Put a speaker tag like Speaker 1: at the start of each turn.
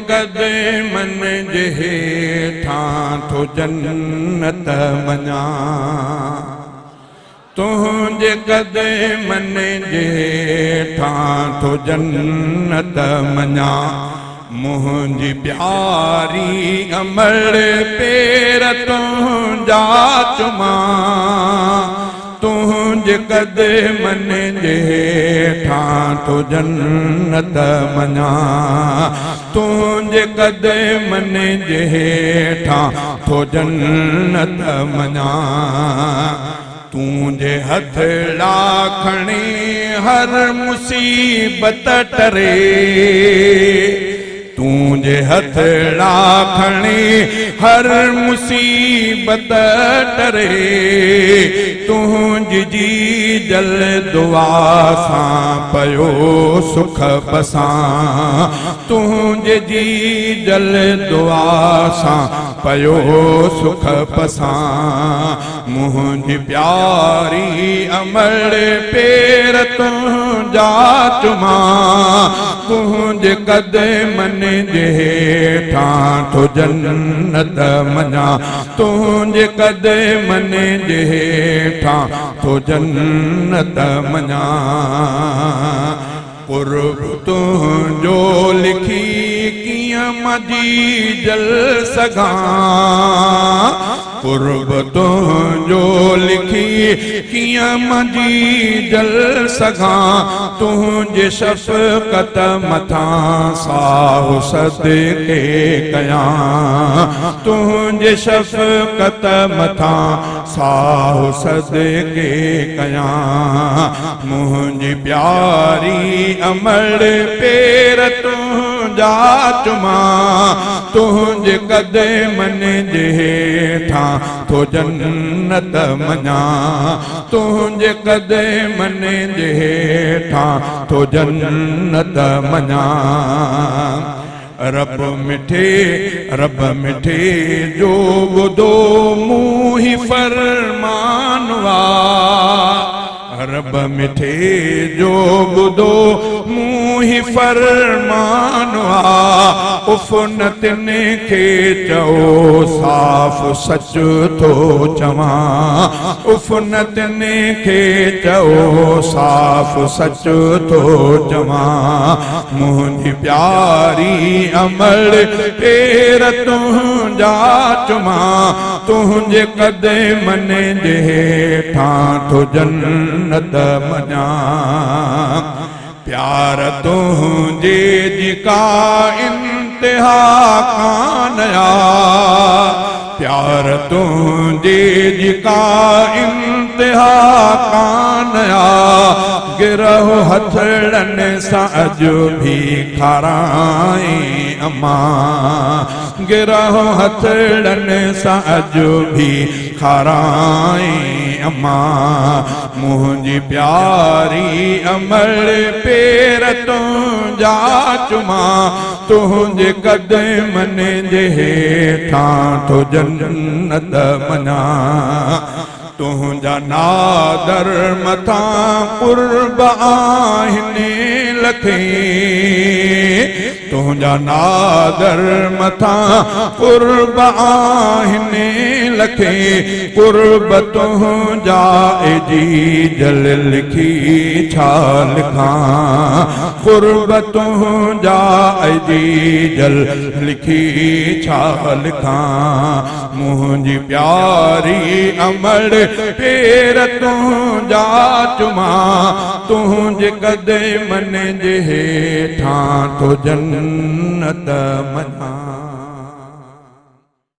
Speaker 1: कदमन जे हेठां थो जन्नत मञा तुझे कदमन जे हेठां थो जन्नत मञा मुझी प्यारी अमल पेर तुझा चुमा तुझे कदमन जे हेठां थो जन्नत मञा तुझे कदमन जे हेठां थो जन्नत मञा तुझे हथ लाखणी हर मुसीबत टरे तुझे हथ लाखणी हर मुसीबत टरे तुझी जी जल दुआ सां पयो सुख पसां तुझे जी जल दुआ सां पयो सुख पसां मुझी प्यारी अमल पेर तुझा चुमा तुझे कदमन जे हेठां थो जन्नत मञा तुझे कदमन जे हेठां थो जन्नत मञा कुर्ब तुझो लिखी कीअं मजी जल सघां कुर्ब तुझो लिखी कीअं मजी जल सघां तुझे शफ़क़त मथां साहु सदके कयां तुझे शफ़क़त मथां साहु सदके कयां मुझी प्यारी अमल पेर तुझा चुमा तुझे कदमन जे हेठां थो जन्नत मञा तुझे कदमन जे हेठां थो जन्नत मञा रब मिठे जो ॿुधो मूं ही फरमानवा रब मिठे जो ॿुधो मूं ही फरमानवा उफ़नतिन खे चओ साफ़ सच थो चवां उफ़नतिन खे चओ साफ़ सच थो चवां मुझी प्यारी अमल पेर तुझा चुमा तुझे कदमन जे हेठां थो जन्नत मञा प्यार तुझे जिका इंतहा कानया प्यार तुझे जिका इंतहा कानया गिरह हथड़न सां अॼु भी खाराई अम्मा गिरह हथड़न सां अॼु भी खाराई अम्मा मुझी प्यारी अमल पेर तुझा चुमा तुझे कदमन जे हेठां थो जन्नत मञा तुझा नादर मथां कुर्ब आहिनि लखे तुझा नादर मथां कुर्ब आहिनि लखे कुर्ब तुझा जी जल लिखी छा लिखां कुर्ब तुझा जी जल लिखी छा लिखां मुझी प्यारी अमल पेर तुझा चुमा तुझे कदमन जे हेठां थो जन्नत मञा।